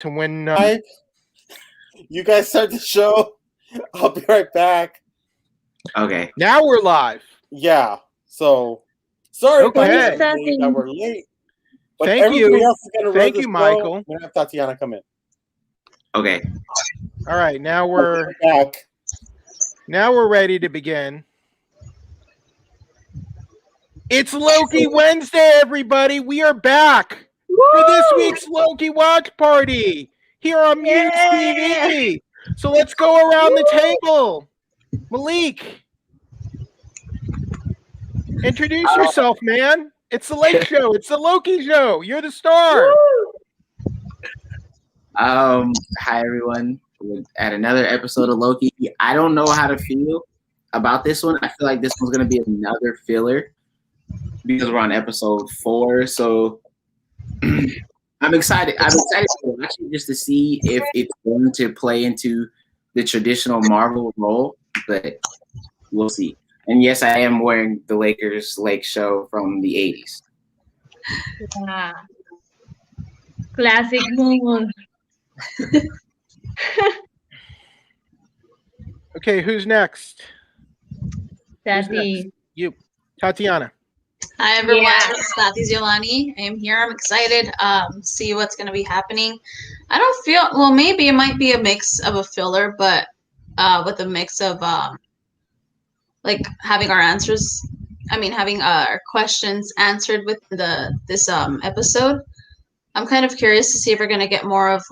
to win. You guys start the show. I'll be right back. Okay. Now we're live. Yeah. So sorry Okay. that we're late. But Thank you. Else is gonna Thank run you, the Michael. Show. We're gonna have Tatiana come in. Okay. All right. Now we're back. Now we're ready to begin. It's Loki Wednesday, everybody. We are back for this week's Loki Watch Party here on MUSE TV. So let's go around the table. Malik, introduce yourself, man. It's the Lake Show. It's the Loki Show. You're the star. Hi, everyone. We're at another episode of Loki. I don't know how to feel about this one. I feel like this one's going to be another filler because we're on episode 4. So I'm excited. I'm excited to watch it just to see if it's going to play into the traditional Marvel role, but we'll see. And yes, I am wearing the Lakers Lake Show from the 80s. Yeah. Classic move. Okay, who's next? Tati. You, Tatiana. Hi everyone, Yeah. it's Tati Ziolani. I am here. I'm excited. See what's going to be happening. I don't feel well. Maybe it might be a mix of a filler, but with a mix of like having our answers. I mean, having our questions answered with this episode. I'm kind of curious to see if we're going to get more of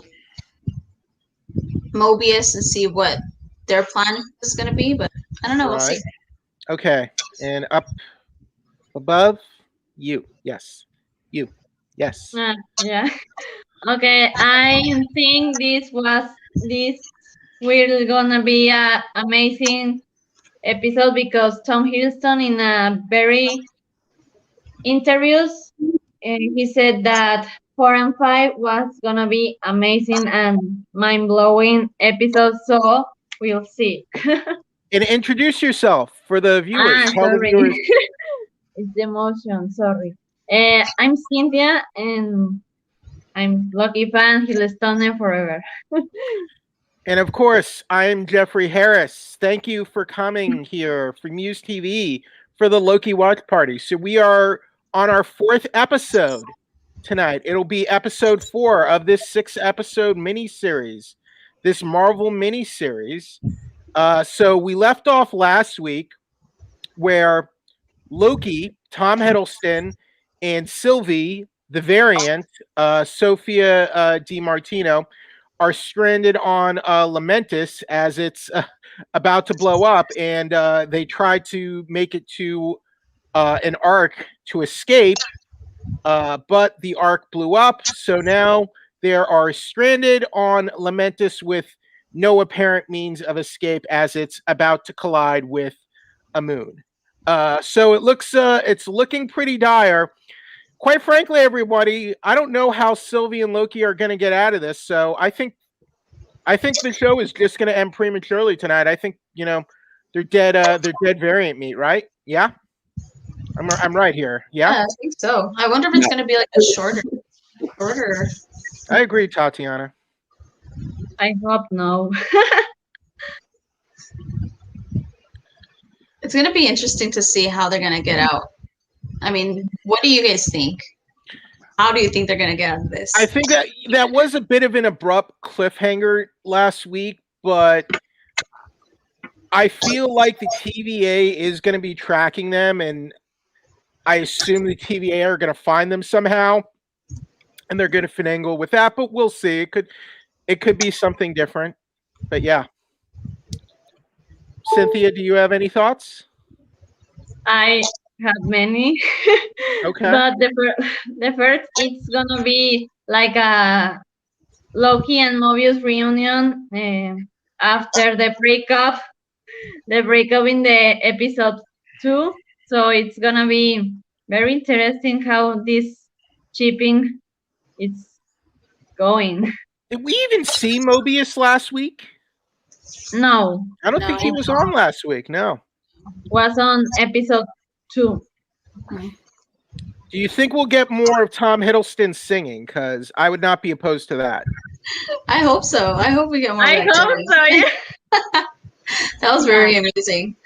Mobius and see what their plan is going to be. But I don't know. We'll see. Okay, and up above, you. Yes. You. Yes. Yeah. Okay, I think this will gonna be an amazing episode because Tom Hiddleston in a very interviews he said that 4 and 5 was gonna be amazing and mind-blowing episodes, so we'll see. And introduce yourself for the viewers. Tell the Sorry. viewers. It's the emotion, sorry. I'm Cynthia and I'm Loki fan, Hiddleston forever. And of course, I'm Jeffrey Harris. Thank you for coming here for MUSE TV for the Loki Watch Party. So we are on our 4th episode tonight. It'll be episode 4 of this 6-episode miniseries, this Marvel miniseries. So we left off last week where Loki, Tom Hiddleston, and Sylvie, the variant, Sophia Di Martino, are stranded on Lamentis as it's about to blow up, and they try to make it to an arc to escape, but the arc blew up, so now they are stranded on Lamentis with no apparent means of escape as it's about to collide with a moon. So it looks it's looking pretty dire. Quite frankly, everybody, I don't know how Sylvie and Loki are going to get out of this. So I think the show is just going to end prematurely tonight. I think they're dead. They're dead variant meat, right? Yeah, I'm right here. Yeah, I think so. I wonder if it's going to be like a shorter. I agree, Tatiana. I hope no. It's going to be interesting to see how they're going to get out. I mean, what do you guys think? How do you think they're going to get out of this? I think that was a bit of an abrupt cliffhanger last week, but I feel like the TVA is going to be tracking them, and I assume the TVA are going to find them somehow, and they're going to finagle with that. But we'll see. It could be something different. But yeah, Cynthia, do you have any thoughts? I have many. Okay. But the first, it's gonna be like a Loki and Mobius reunion after the breakup in the episode 2. So it's gonna be very interesting how this shipping is going. Did we even see Mobius last week? No, I don't think he was on last week. No. was on episode 2. Do you think we'll get more of Tom Hiddleston singing? Because I would not be opposed to that. I hope so. I hope we get more. I of that hope series. so. Yeah. That was very amusing.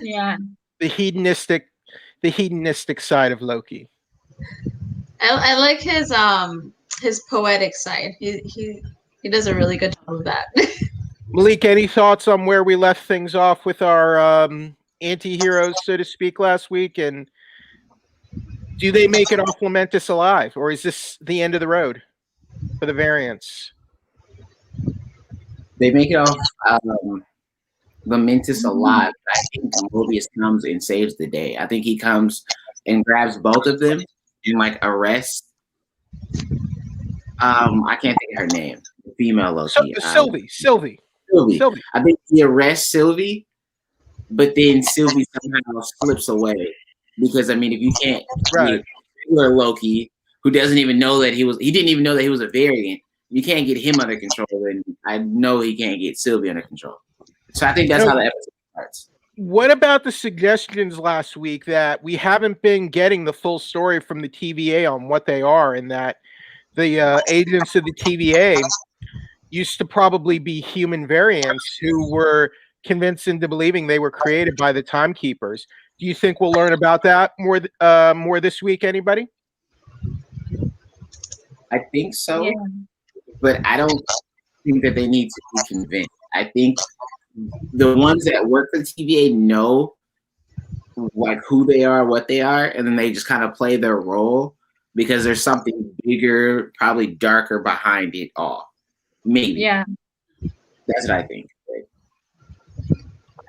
Yeah. The hedonistic side of Loki. I like his poetic side. He does a really good job of that. Malik, any thoughts on where we left things off with our anti-heroes, so to speak, last week? And do they make it off Lamentus alive, or is this the end of the road for the variants? They make it off Lamentus alive. I think Mobius comes and saves the day. I think he comes and grabs both of them and like arrests. I can't think of her name. The female Loki. Sylvie. I think he arrests Sylvie, but then Sylvie somehow slips away because I mean, if you can't get regular Loki, who doesn't even know that he didn't even know that he was a variant. You can't get him under control, then I know he can't get Sylvie under control. So I think that's how the episode starts. What about the suggestions last week that we haven't been getting the full story from the TVA on what they are, and that the agents of the TVA used to probably be human variants who were convinced into believing they were created by the timekeepers? Do you think we'll learn about that more this week? Anybody? I think so, Yeah. but I don't think that they need to be convinced. I think the ones that work for the TVA know like who they are, what they are, and then they just kind of play their role because there's something bigger, probably darker behind it all. Maybe. Yeah. That's what I think. I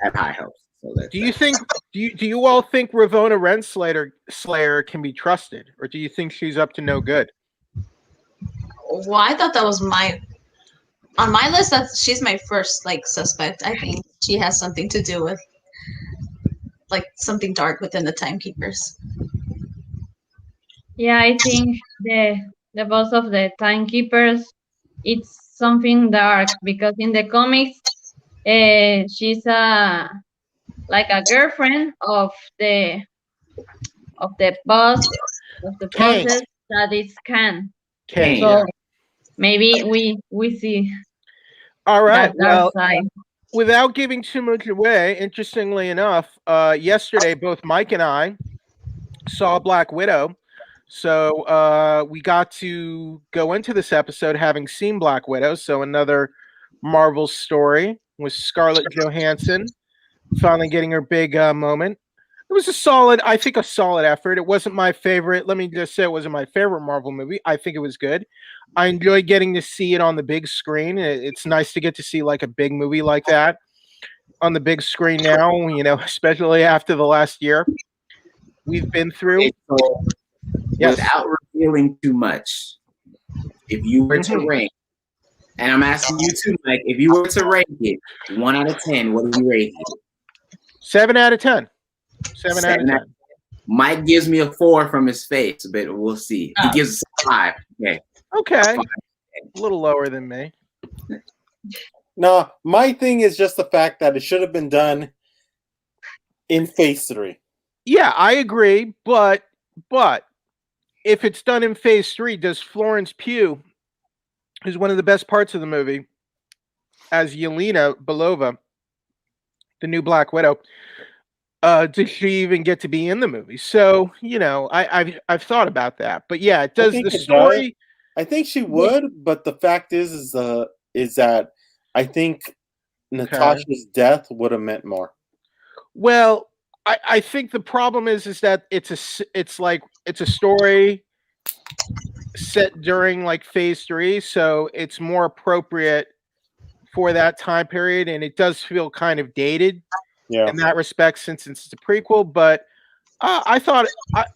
have high hopes. So Do you all think Ravonna Renslayer can be trusted, or do you think she's up to no good? Well, I thought that was on my list. She's my first suspect. I think she has something to do with something dark within the timekeepers. Yeah, I think the boss of the timekeepers, it's something dark because in the comics, she's a girlfriend of the boss of the Kang. bosses that is Khan. Okay. So maybe we see All right. that dark Well, side. without giving too much away, interestingly enough, yesterday both Mike and I saw Black Widow. So we got to go into this episode having seen Black Widow. So another Marvel story with Scarlett Johansson finally getting her big moment. It was a solid effort. It wasn't my favorite. Let me just say it wasn't my favorite Marvel movie. I think it was good. I enjoyed getting to see it on the big screen. It's nice to get to see like a big movie like that on the big screen now, especially after the last year we've been through. So, without revealing too much, if you were to rank, and I'm asking you too, Mike, if you were to rank it 1 out of 10, what do you rate it? 7 out of 10. 7 out of 10. Mike gives me a 4 from his face, but we'll see. He gives us a 5. Okay. A little lower than me. No, my thing is just the fact that it should have been done in Phase 3. Yeah, I agree, but if it's done in Phase 3, does Florence Pugh, who's one of the best parts of the movie, as Yelena Belova, the new Black Widow, did she even get to be in the movie? So, I've thought about that. But yeah, it does the story. I think she would, but the fact is that I think Natasha's death would have meant more. Well, I think the problem is that it's a story set during like Phase 3, so it's more appropriate for that time period, and it does feel kind of dated in that respect since it's a prequel. But I thought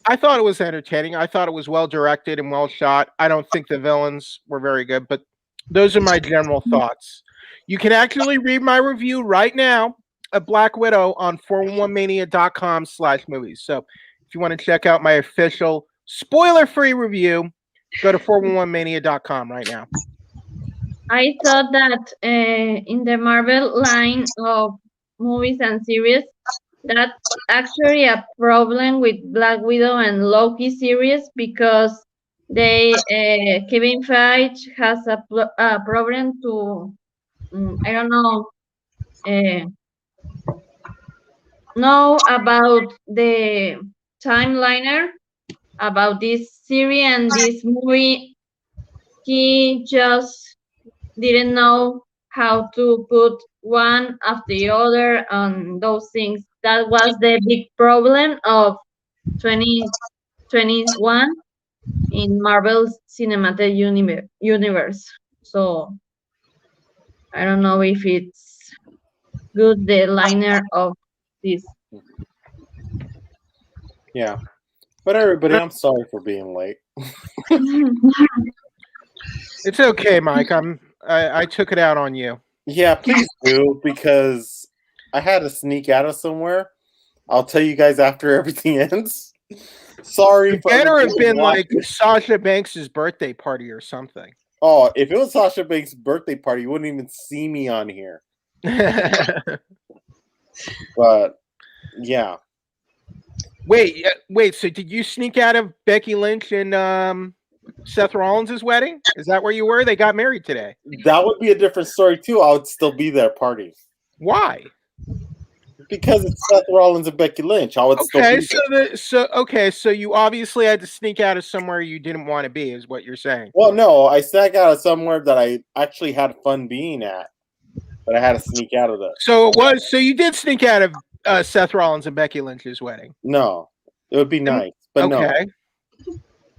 it was entertaining. I thought it was well directed and well shot. I don't think the villains were very good, but those are my general thoughts. You can actually read my review right now of Black Widow on 411mania.com/movies. So if you want to check out my official spoiler-free review, go to 411mania.com right now. I thought that in the Marvel line of movies and series, that's actually a problem with Black Widow and Loki series because Kevin Feige has a problem to I don't know about the timeliner about this series and this movie. He just didn't know how to put one after the other on those things. That was the big problem of 2021 in Marvel's cinematic universe. So I don't know if it's good the liner of this. Yeah. But everybody, I'm sorry for being late. It's okay, Mike. I took it out on you. Yeah, please do, because I had to sneak out of somewhere. I'll tell you guys after everything ends. Sorry. It better have been like Sasha Banks' birthday party or something. Oh, if it was Sasha Banks' birthday party, you wouldn't even see me on here. But yeah. Wait. So did you sneak out of Becky Lynch and Seth Rollins' wedding? Is that where you were? They got married today. That would be a different story too. I would still be there partying. Why? Because it's Seth Rollins and Becky Lynch. I would still be there. So you obviously had to sneak out of somewhere you didn't want to be, is what you're saying. Well, no, I snuck out of somewhere that I actually had fun being at, but I had to sneak out of there. So you did sneak out of Seth Rollins and Becky Lynch's wedding. No, it would be nice, but okay. No.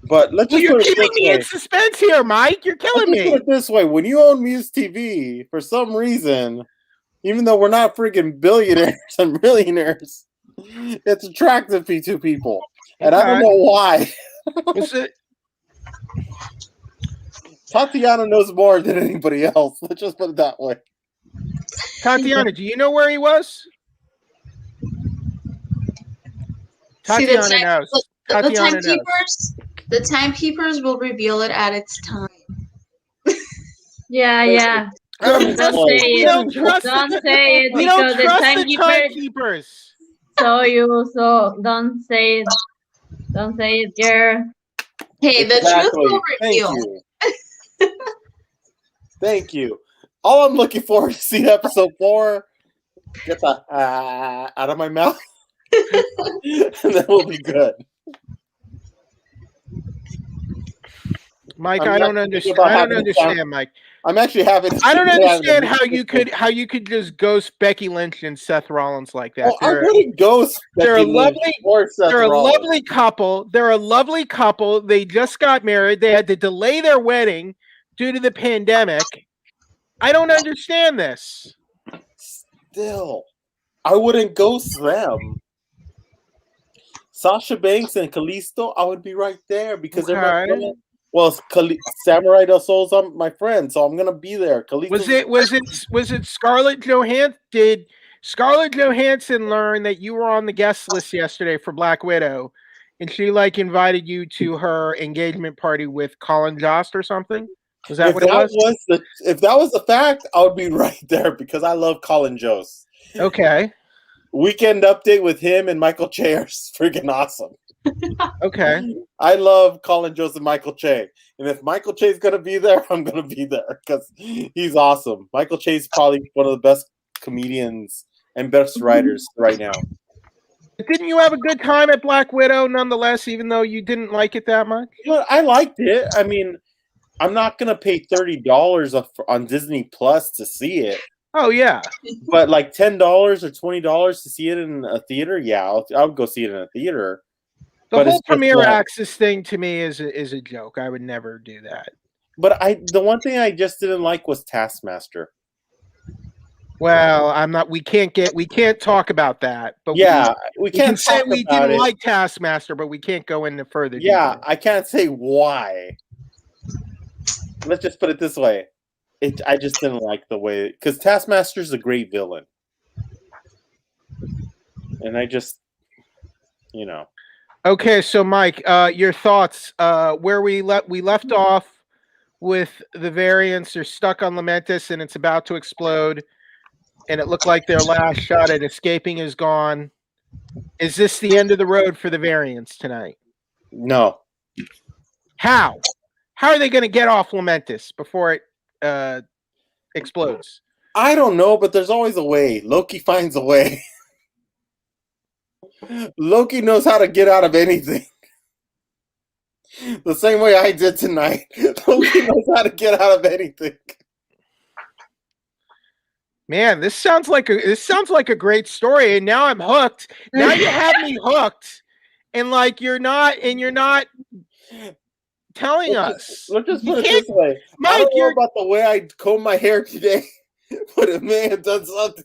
But let's just you're put it keeping this me way. in suspense here, Mike. You're killing me. Put it this way: when you own MUSE TV, for some reason, even though we're not freaking billionaires and millionaires, it's attractive to people, and I don't know why. Tatiana knows more than anybody else. Let's just put it that way. Tatiana, do you know where he was? Tatiana knows. The timekeepers will reveal it at its time. Yeah. Don't say it. Don't say it because the timekeepers. So don't say it. Don't say it, girl. Hey, the truth will reveal. Thank you. All I'm looking for is to see episode 4. Get the out of my mouth. And then we'll be good. Mike, I don't understand, Mike. I'm actually having. I don't understand how you could just ghost Becky Lynch and Seth Rollins like that. I really ghost. They're a lovely couple. They're a lovely couple. They just got married. They had to delay their wedding due to the pandemic. I don't understand this. Still, I wouldn't ghost them. Sasha Banks and Kalisto, I would be right there because they're my friends. Well, Samurai Del Sol's my friend, so I'm gonna be there. Kalisto. Was it Scarlett Johansson? Did Scarlett Johansson learn that you were on the guest list yesterday for Black Widow, and she invited you to her engagement party with Colin Jost or something? Was that what it was? If that was the fact, I would be right there because I love Colin Jost. Okay. Weekend update with him and Michael Che are freaking awesome. Okay. I love Colin Jost and Michael Che. And if Michael Che's going to be there, I'm going to be there because he's awesome. Michael Che's probably one of the best comedians and best writers right now. Didn't you have a good time at Black Widow nonetheless, even though you didn't like it that much? Well, I liked it. I mean, I'm not going to pay $30 on Disney Plus to see it. Oh, yeah. But like $10 or $20 to see it in a theater, yeah, I'll go see it in a theater. The whole Premier Access thing to me is a joke. I would never do that. But the one thing I just didn't like was Taskmaster. Well, we can't talk about that. But yeah, we can say we didn't like Taskmaster, but we can't go into further detail. Yeah, I can't say why. Let's just put it this way. I just didn't like the way, because Taskmaster's a great villain. And I just, Okay, so Mike, your thoughts. Where we left off with the variants are stuck on Lamentus and it's about to explode, and it looked like their last shot at escaping is gone. Is this the end of the road for the variants tonight? No. How? How are they going to get off Lamentis before it explodes? I don't know, but there's always a way. Loki finds a way. Loki knows how to get out of anything. The same way I did tonight. Loki knows how to get out of anything. Man, this sounds like a great story, and now I'm hooked. Now you have me hooked, and like you're not telling us. Let's just You put it can't- this way. Mike, I don't know you're- about the way I comb my hair today, but it may have done something.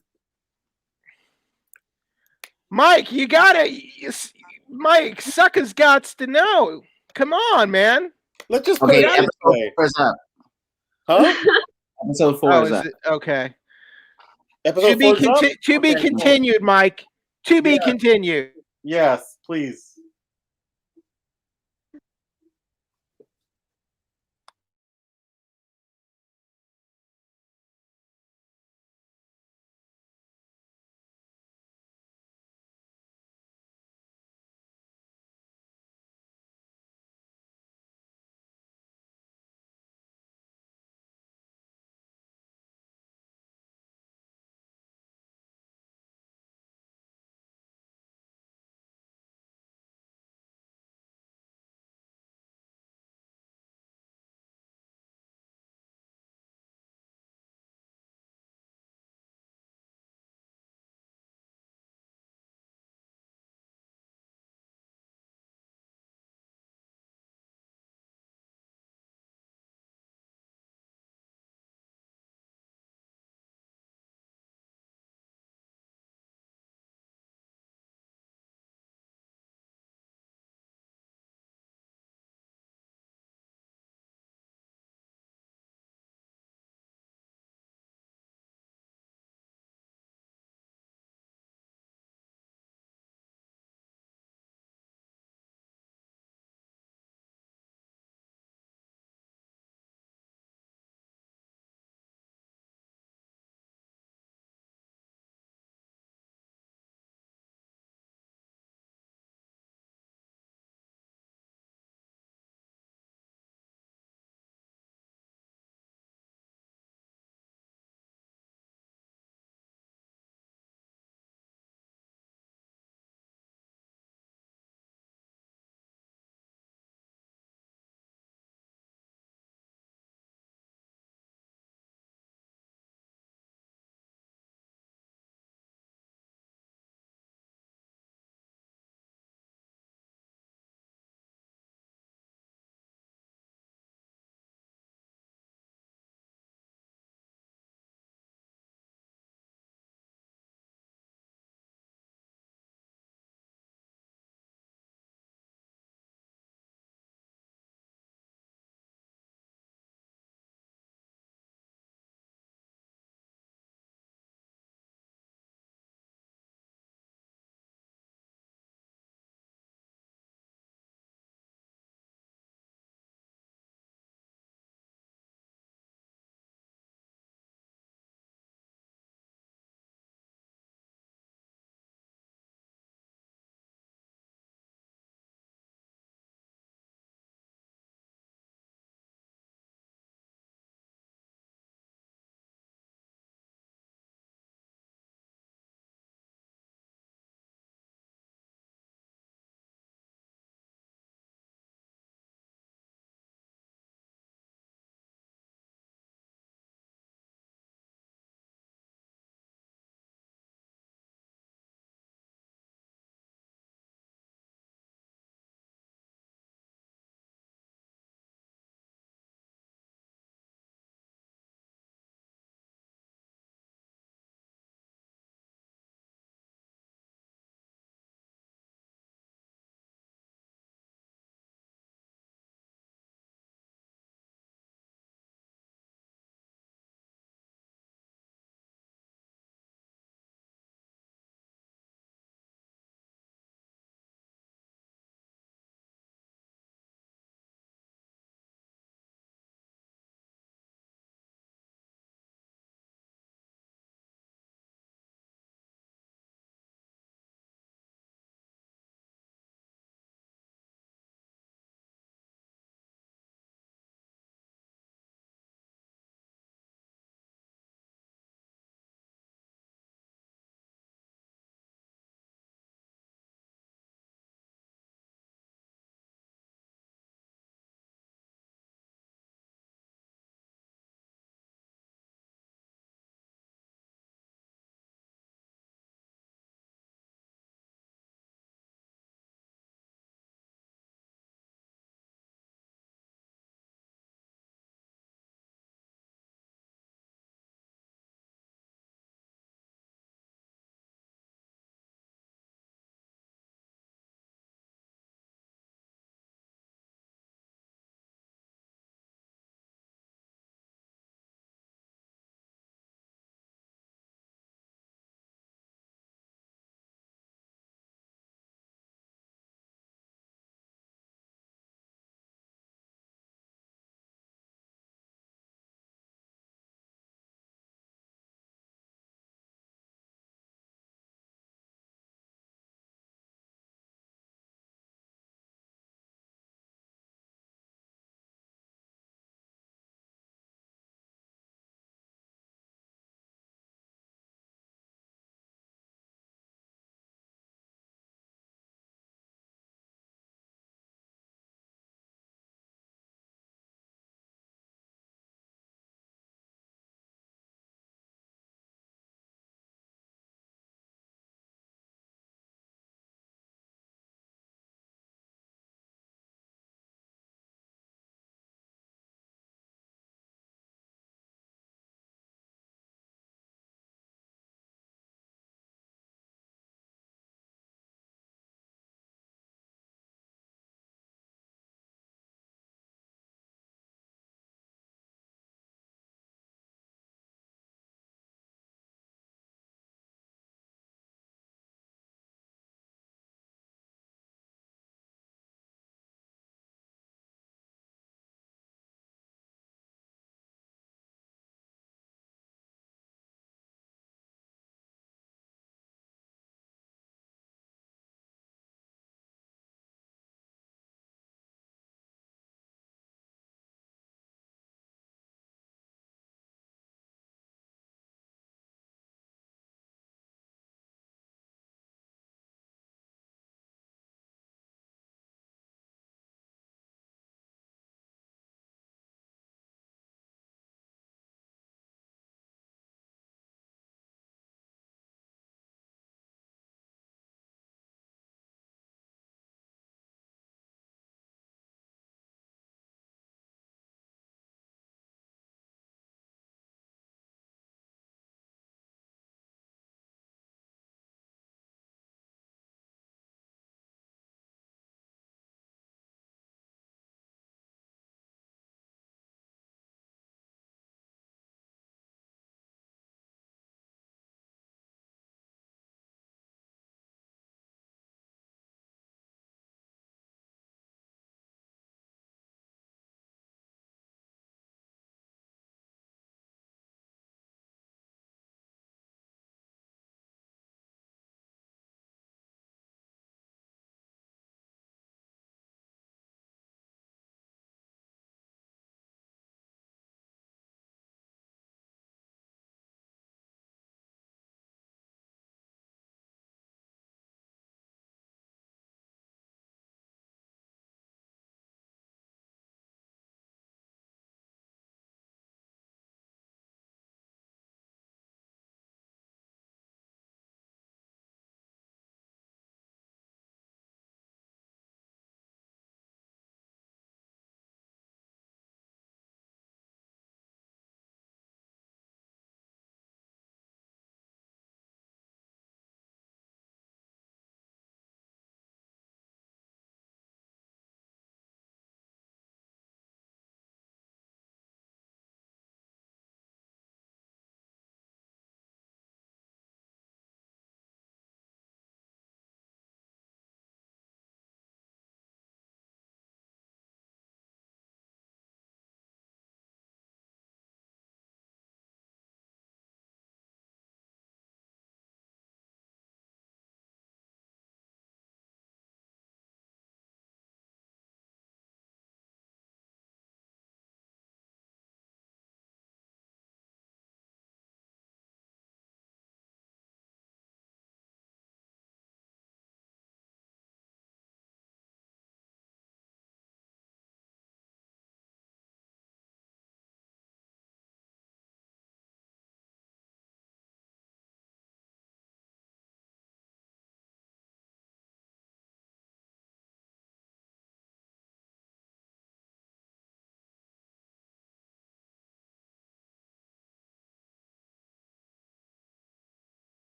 Mike, Mike, suckers gots to know. Come on, man. Let's just put Okay, it this episode way. 4 is up. Huh? Episode 4 Oh, is is up. it? Okay. Episode 4 is up? To be Okay, cool. continued, Mike. To be continued. Yes, please.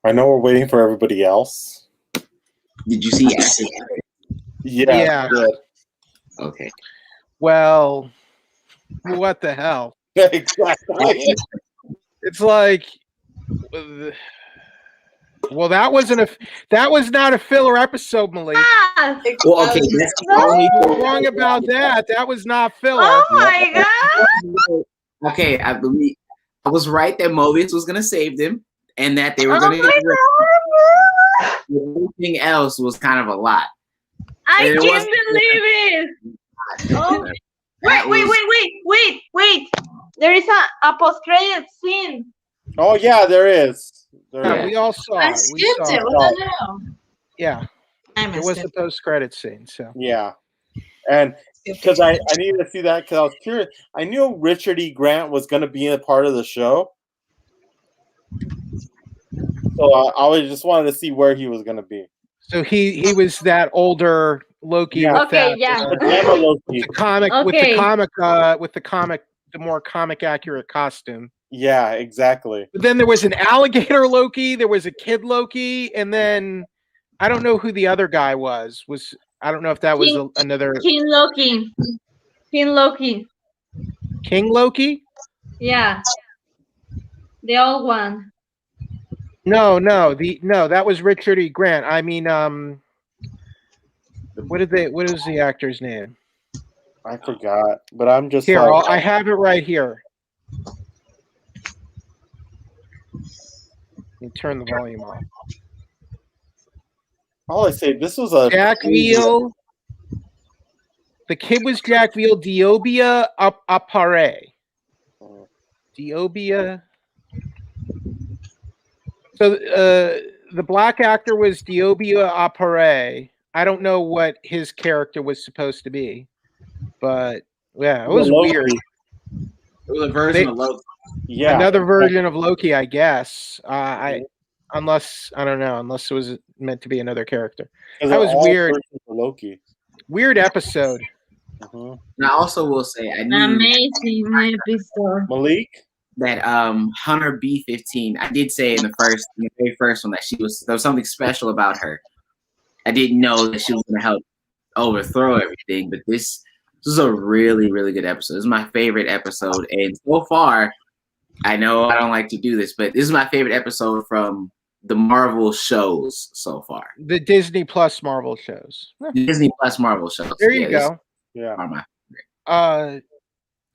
I know we're waiting for everybody else. Did you see Ashley? Yeah. Good. Okay. Well, what the hell? Exactly. It's like, well, that was not a filler episode, Malik. Ah, Well, okay, that's the only You're wrong about that. That was not filler. oh my god! Okay, I believe I was right that Mobius was gonna save them, and that they were Oh gonna. my god! Everything else was kind of a lot. I And it can't wasn't- believe it! Oh. That was- Wait! There is a post-credit scene. Oh yeah, there is. Yeah, we all saw I it. We skipped saw it. What the hell? Yeah, I there was missed the post-credit scene. So Yeah. And because I needed to see that because I was curious. I knew Richard E. Grant was going to be a part of the show. So I always just wanted to see where he was going to be. So he was that older Loki Yeah. with Okay, that yeah. Gamma Loki. the comic Okay. the more comic accurate costume. Yeah, exactly. But then there was an alligator Loki, there was a kid Loki, and then I don't know who the other guy was. I don't know if that was another King Loki. King Loki? Yeah. The old one. No, that was Richard E. Grant. I mean, what is the actor's name? I forgot, but I'm just Here, like, I have it right here. Let me turn the volume off. all I say, this was a Jack Veal. The kid was Jack Veal. Diobia Appare. Diobia. So the black actor was Diobia Appare. I don't know what his character was supposed to be, but yeah, it was Loki. weird. It was a version of Loki. Yeah, Another version of Loki, I guess. Unless I don't know, unless it was meant to be another character. 'Cause That they're was all weird. versions of Loki. Weird episode. Mhm. And I also will say I knew Amazing episode. Malik. that Hunter B15. I did say in the very first one that there was something special about her. I didn't know that she was going to help overthrow everything, but this is a really, really good episode. This is my favorite episode, and so far, I know I don't like to do this, but this is my favorite episode from the Marvel shows so far. The Disney Plus Marvel shows. Disney Plus Marvel shows. There you these go. Yeah. are my-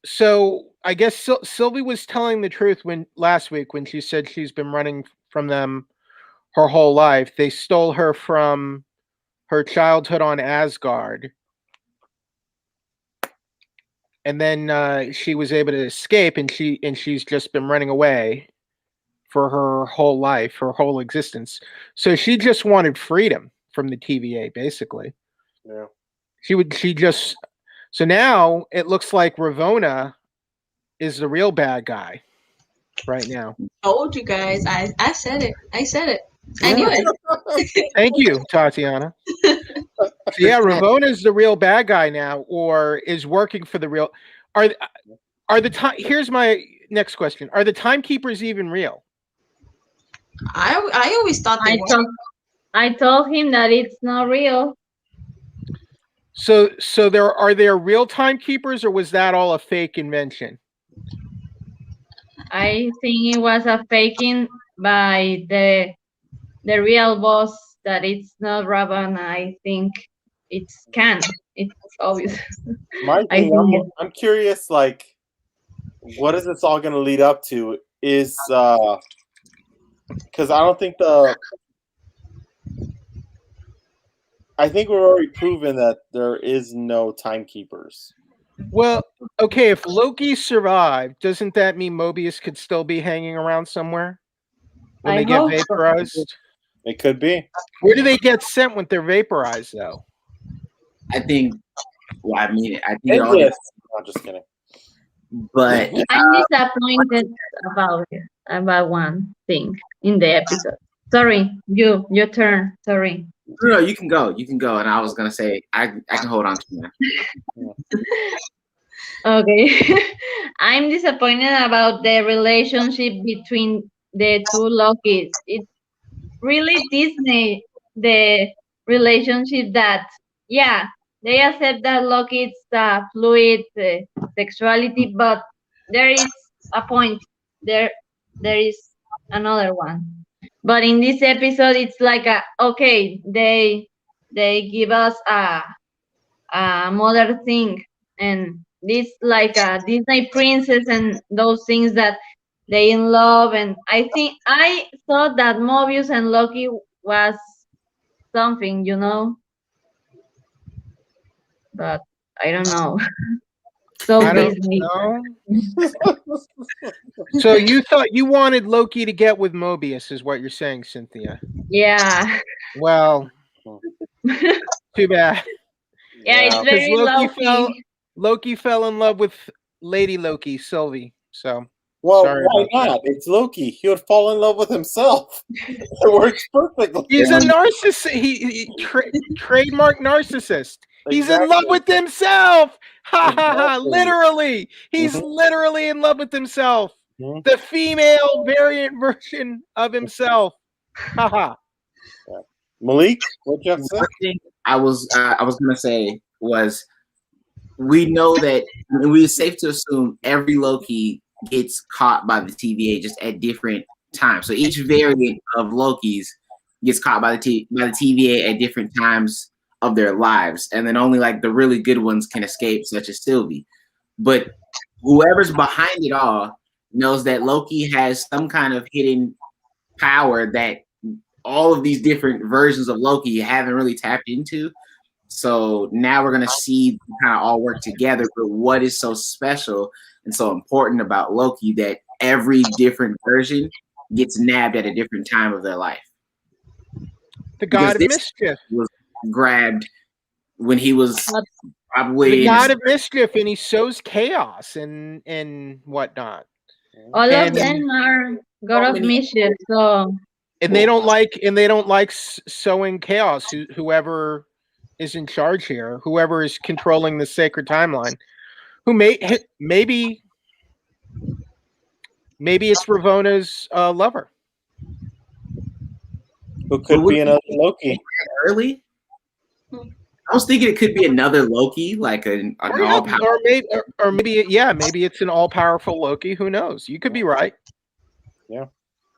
So I guess Sylvie was telling the truth last week when she said she's been running from them her whole life. They stole her from her childhood on Asgard, and then she was able to escape, and she's just been running away for her whole life, her whole existence. So she just wanted freedom from the TVA, basically. Yeah. So now it looks like Ravonna is the real bad guy right now. Told you guys. I said it. I knew it. Thank you, Tatiana. So yeah, Ravonna is the real bad guy now, or is working for the real. Are the time? Here's my next question: are the timekeepers even real? I always thought they were. I told him that it's not real. So are there real timekeepers, or was that all a fake invention? I think it was a faking by the real boss that it's not Ravan. I think it's Khan. It's obvious. My I thing, think I'm curious, like, what is this all going to lead up to? Is because I don't think I think we've already proven that there is no timekeepers. Well, okay, if Loki survived, doesn't that mean Mobius could still be hanging around somewhere when I they get hope so. vaporized? It could be. Where do they get sent when they're vaporized, though? I think. Well, I mean, I think it And all yes, I'm just kidding. but I'm disappointed about one thing in the episode. Sorry, your turn. Sorry. no, you can go. You can go. And I was gonna say I can hold on to that. Okay. I'm disappointed about the relationship between the two Lokis. really Disney the relationship that yeah they accept that Loki is fluid sexuality, but there is a point there. There is another one. But in this episode, it's like a okay. They give us a mother thing, and this like a Disney princess and those things that they in love. And I think I thought that Mobius and Loki was something, but I don't know. So I don't Disney. know. So you thought you wanted Loki to get with Mobius, is what you're saying, Cynthia? Yeah. Well, too bad. Yeah, it's Because very Loki fell in love with Lady Loki, Sylvie. So Well, sorry why about not? It's Loki. He would fall in love with himself. It works perfectly. he's a narcissist. He trademark narcissist. He's in love with himself. Ha ha ha! Exactly. Literally, he's Mhm. literally in love with himself. Mhm. The female variant version of himself. Ha ha. Malik, what you have to say? One thing I was gonna say was we know that we it's safe to assume every Loki gets caught by the TVA just at different times. So each variant of Loki's gets caught by the TVA at different times of their lives, and then only like the really good ones can escape, such as Sylvie. But whoever's behind it all knows that Loki has some kind of hidden power that all of these different versions of Loki haven't really tapped into. So now we're gonna see kind of all work together. But what is so special and so important about Loki that every different version gets nabbed at a different time of their life? The God of Because this Mischief. was grabbed when he was probably The in God his- of Mischief, and he sows chaos and whatnot. All of And- them are God of Mischief, so And they don't like sowing chaos. Whoever is in charge here, whoever is controlling the sacred timeline, maybe it's Ravona's lover. Who could be another Loki? early. I was thinking it could be another Loki, like an all powerful. Or maybe it's an all powerful Loki. Who knows? You could be right.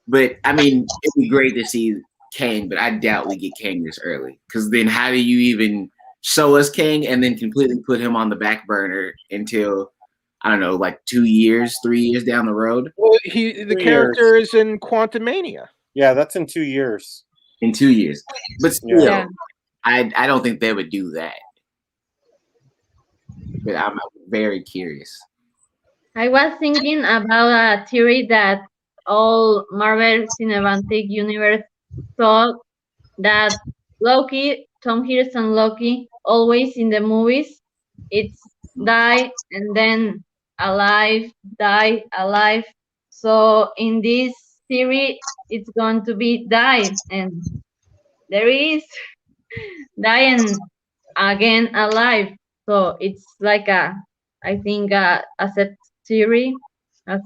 But I mean, it'd be great to see Kang, but I doubt we get Kang this early. Because then, how do you even show us Kang and then completely put him on the back burner until I don't know, like 2 years, 3 years down the road? Well, the character is in Quantumania. Yeah, that's in 2 years. In 2 years, but still, yeah. I don't think they would do that. But I'm very curious. I was thinking about a theory that all Marvel Cinematic Universe thought that Loki, Tom Hiddleston Loki, always in the movies, it's die and then alive, die, alive. So in this theory, it's going to be die, and there is die and again alive. So it's like I think a set theory, a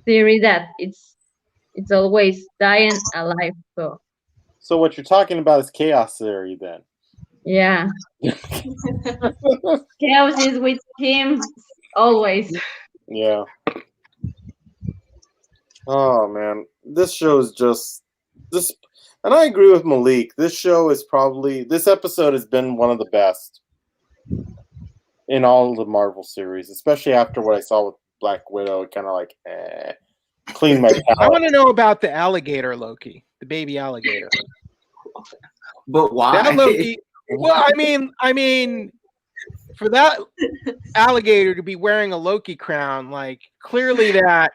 theory that it's always dying alive. So what you're talking about is chaos theory, then. Yeah, chaos is with him always. Yeah. Oh man, this show is just this, and I agree with Malik. This episode has been one of the best in all of the Marvel series, especially after what I saw with Black Widow. It kind of like cleaned my palate. I want to know about the alligator Loki, the baby alligator. But why? That Loki. Well, I mean, for that alligator to be wearing a Loki crown, like clearly that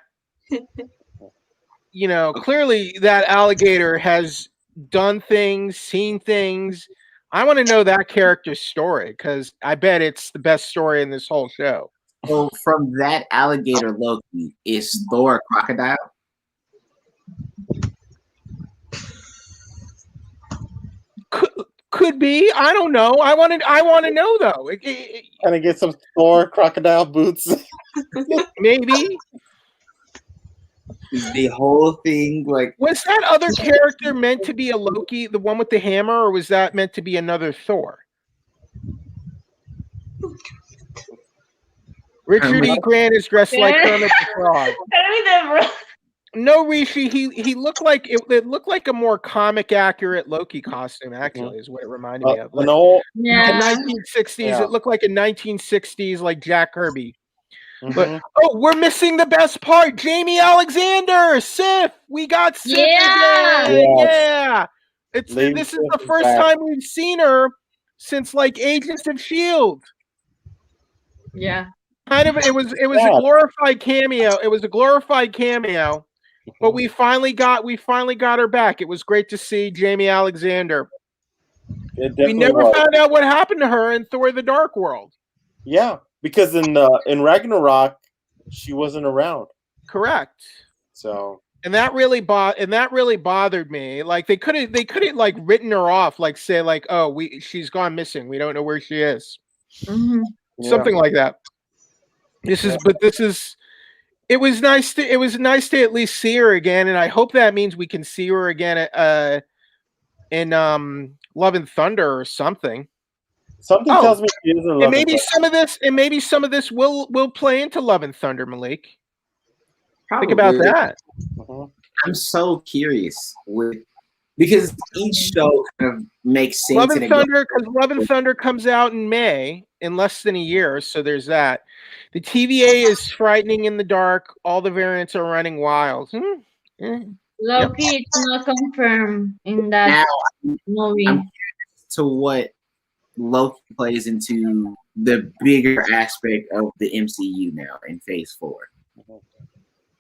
alligator has done things, seen things. I want to know that character's story because I bet it's the best story in this whole show. So from that alligator Loki, is Thor a crocodile? Could be. I don't know. I want to know though. Kind of get some Thor crocodile boots. Maybe. Is the whole thing like? Was that other character meant to be a Loki, the one with the hammer, or was that meant to be another Thor? Richard E. Grant is dressed like Kermit the Frog. No, Rishi, he looked like it looked like a more comic accurate Loki costume, actually, is what it reminded me of. Like, Yeah. the 1960s, it looked like a 1960s like Jack Kirby. Mhm. But we're missing the best part. Jamie Alexander, Sif. We got Sif Yeah. again. Yes. Yeah. Lady This is Sif the is first back. time we've seen her since like Agents of Shield. Yeah. Kind of it was a Yeah. glorified cameo. It was a glorified cameo. But we finally got her back. It was great to see Jamie Alexander. It We definitely never was. found out what happened to her in Thor: The Dark World. Yeah, because in Ragnarok, she wasn't around. Correct. So And that really bothered me. Like they could have like written her off, like say like, oh, she's gone missing. We don't know where she is. Mhm. Something like that. It was nice to at least see her again, and I hope that means we can see her again in Love and Thunder or something. something tells me she isn't. And maybe some of this will play into Love and Thunder, Malik. Probably. Think about that. Mhm. I'm so curious because each show kind of makes sense. Love and Thunder, because Love and Thunder comes out in May, in less than a year, so there's that. The TVA is frightening in the dark. All the variants are running wild. Loki, it's not confirmed in that movie. I'm curious to what Loki plays into the bigger aspect of the MCU now in Phase 4.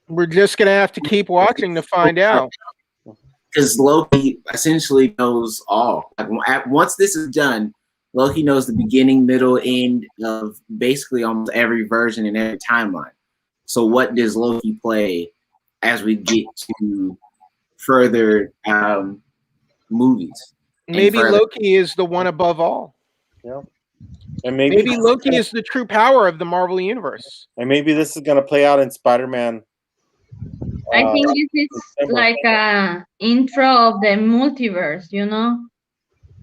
We're just gonna have to keep watching to find out. Because Loki essentially knows all. Like, once this is done, Loki knows the beginning, middle, end of basically almost every version and every timeline. So what does Loki play as we get to further movies? Maybe Loki is the one above all. Yeah, and maybe Loki is the true power of the Marvel universe. and maybe this is gonna play out in Spider-Man. I think this is like a intro of the multiverse,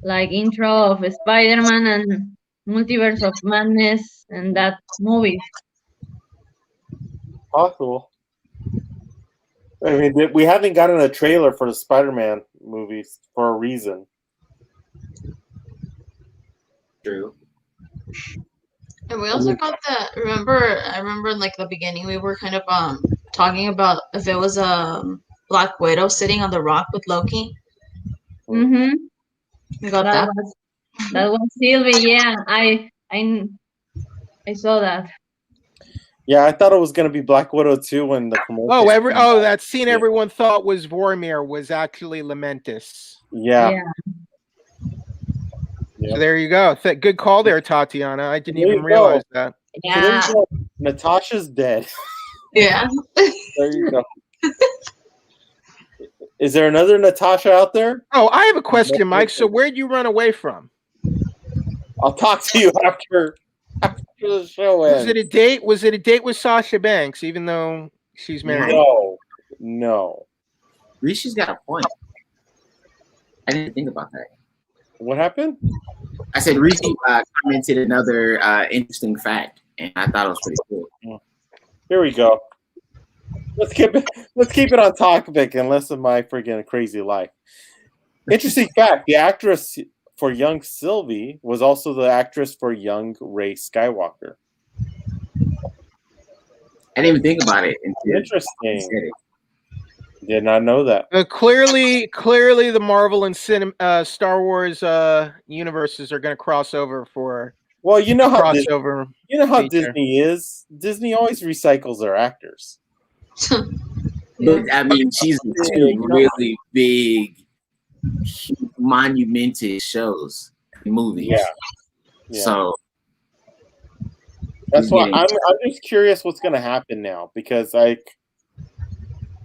like intro of Spider-Man and Multiverse of Madness and that movie. Possible. I mean, we haven't gotten a trailer for the Spider-Man movies for a reason. True. And we also got that. I remember like the beginning, we were kind of talking about if it was Black Widow sitting on the rock with Loki. Mm-hmm. We got that. That was Sylvie. Yeah, I saw that. Yeah, I thought it was gonna be Black Widow too when the commercial. That scene everyone thought was Vormir was actually Lamentus. Yeah. So there you go. Good call there, Tatiana. I didn't even go. realize that. Yeah. So Natasha's dead. Yeah. There you go. Is there another Natasha out there? Oh, I have a question, Mike. So where'd you run away from? I'll talk to you after the show ends. Was it a date with Sasha Banks, even though she's married? No. Rishi's got a point. I didn't think about that. What happened? I said Rishi commented another interesting fact, and I thought it was pretty cool. Here we go. Let's keep it on topic and less of my freaking crazy life. Interesting fact: the actress for young Sylvie was also the actress for young Rey Skywalker. I didn't even think about it. Interesting. Did not know that. Clearly, the Marvel and Star Wars universes are going to cross over for. Well, you know how crossover. Disney is. Disney always recycles their actors. But I mean, she's in two really big, monumental shows, movies. Yeah. So that's why I'm just curious what's going to happen now, because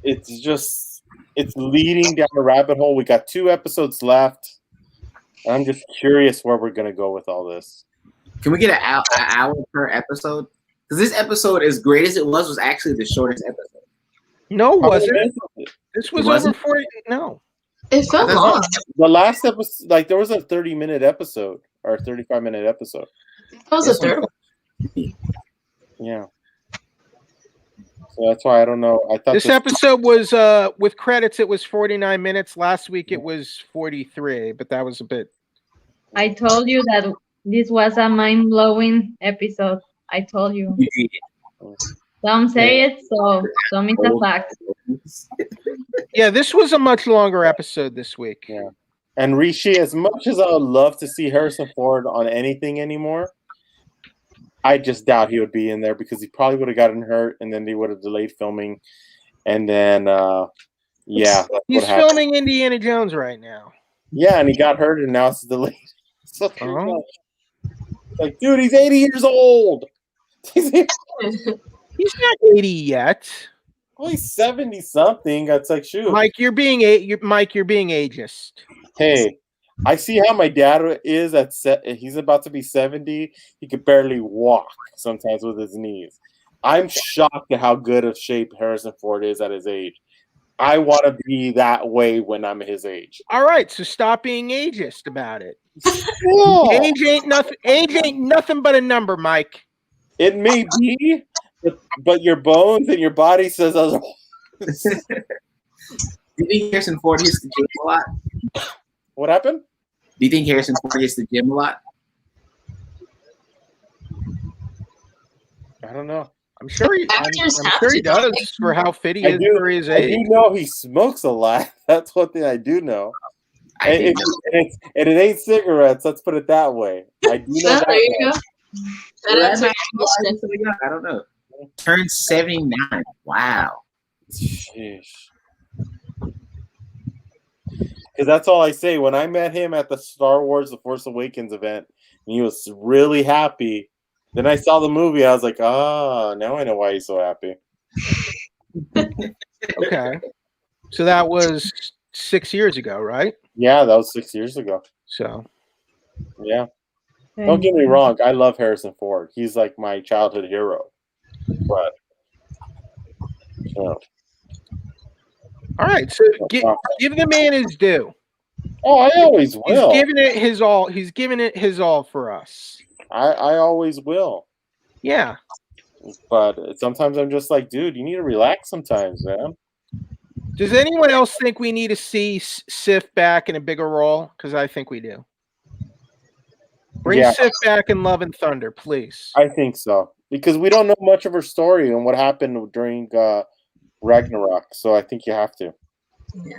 it's leading down a rabbit hole. We got 2 episodes left. I'm just curious where we're going to go with all this. Can we get an hour per episode? Because this episode, as great as it was actually the shortest episode. No, How was many it? minutes was it? This was Was over it? 40. No. It felt That's long. The last episode, like there was a 30-minute episode or a 35-minute episode. That was a This third one- one. Yeah. So that's why I don't know. I thought This episode was with credits it was 49 minutes. Last week it was 43, but that was a bit. I told you that this was a mind-blowing episode. I told you. Some say it, so some it's a fact. Yeah, this was a much longer episode this week. Yeah. And Rishi, as much as I would love to see Harrison Ford on anything anymore, I just doubt he would be in there because he probably would have gotten hurt and then they would have delayed filming. And then, yeah. He's filming Indiana Jones right now. Yeah, and he got hurt and now it's delayed. So, Oh. like, dude, he's 80 years old. He's not 80 yet. Well, he's 70 something. It's like, shoot. Mike, you're being ageist. Hey, I see how my dad is he's about to be 70. He could barely walk sometimes with his knees. I'm shocked at how good of shape Harrison Ford is at his age. I want to be that way when I'm his age. All right, so stop being ageist about it. No, Age ain't nothing. Age ain't nothing but a number, Mike. it may be, but your bones and your body says otherwise. Do you think Harrison Ford hits the gym a lot? What happened? Do you think Harrison Ford hits the gym a lot? I don't know. I'm sure he. Actors I'm have sure he to, don't does for how fit he I is do, for his I do age. know he smokes a lot. That's one thing I do know. I And think it ain't cigarettes. Let's put it that way. I do know Yeah, that. there you go. That Well, answers that's your question. I don't know. Turned 79. Wow. Sheesh. Because that's all I say. When I met him at the Star Wars The Force Awakens event, and he was really happy. Then I saw the movie. I was like, now I know why he's so happy. Okay, so that was 6 years ago, right? Yeah, that was 6 years ago. So Yeah. Don't get me wrong. I love Harrison Ford. He's like my childhood hero. But, so. all right, so give the man his due. Oh, I always will. He's giving it his all. He's giving it his all for us. I always will. Yeah. But sometimes I'm just like, dude, you need to relax sometimes, man. Does anyone else think we need to see Sif back in a bigger role? Because I think we do. Bring Sif back in Love and Thunder, please. I think so. Because we don't know much of her story and what happened during Ragnarok. So I think you have to. Yeah.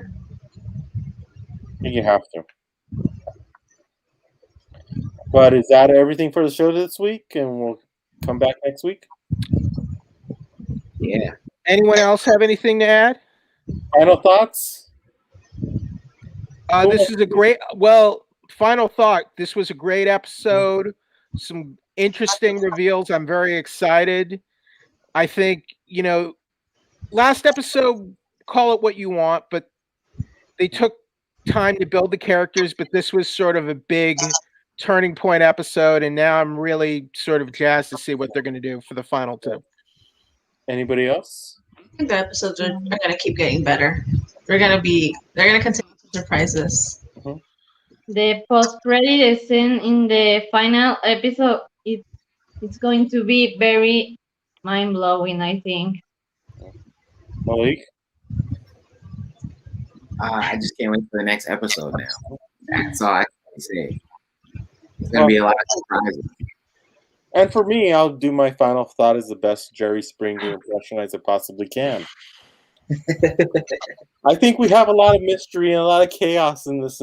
I think you have to. But is that everything for the show this week? And we'll come back next week? Yeah. Anyone else have anything to add? Final thoughts? This is a great, final thought. This was a great episode. Some interesting reveals. I'm very excited. I think, last episode, call it what you want, but they took time to build the characters, but this was sort of a big turning point episode, and now I'm really sort of jazzed to see what they're going to do for the final two. Anybody else? I think the episodes are going to keep getting better. They're going to continue to surprise us. The post-credit scene in the final episode, it's going to be very mind-blowing, I think. Malik? I just can't wait for the next episode now. That's all I can say. It's going to be a lot of surprises. And for me, I'll do my final thought as the best Jerry Springer impression as I possibly can. I think we have a lot of mystery and a lot of chaos in this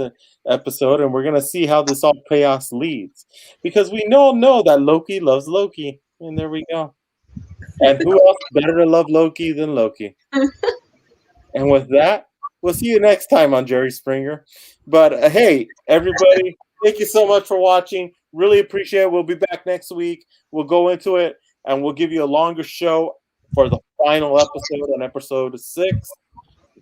episode, and we're going to see how this all chaos leads. Because we all know that Loki loves Loki, and there we go. And who else better to love Loki than Loki? And with that, we'll see you next time on Jerry Springer. But hey, everybody, thank you so much for watching. Really appreciate it. We'll be back next week. We'll go into it, and we'll give you a longer show for the final episode on episode 6.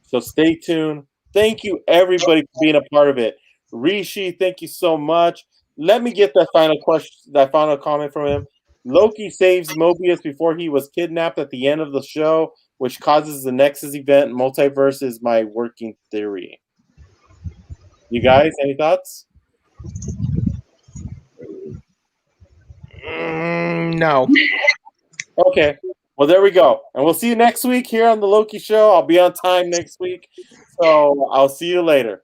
So stay tuned. Thank you, everybody, for being a part of it. Rishi, thank you so much. Let me get that final question, that final comment from him. Loki saves Mobius before he was kidnapped at the end of the show. which causes the Nexus event. Multiverse is my working theory. You guys, any thoughts? No. Okay. Well, there we go. And we'll see you next week here on the Loki Show. I'll be on time next week. So I'll see you later.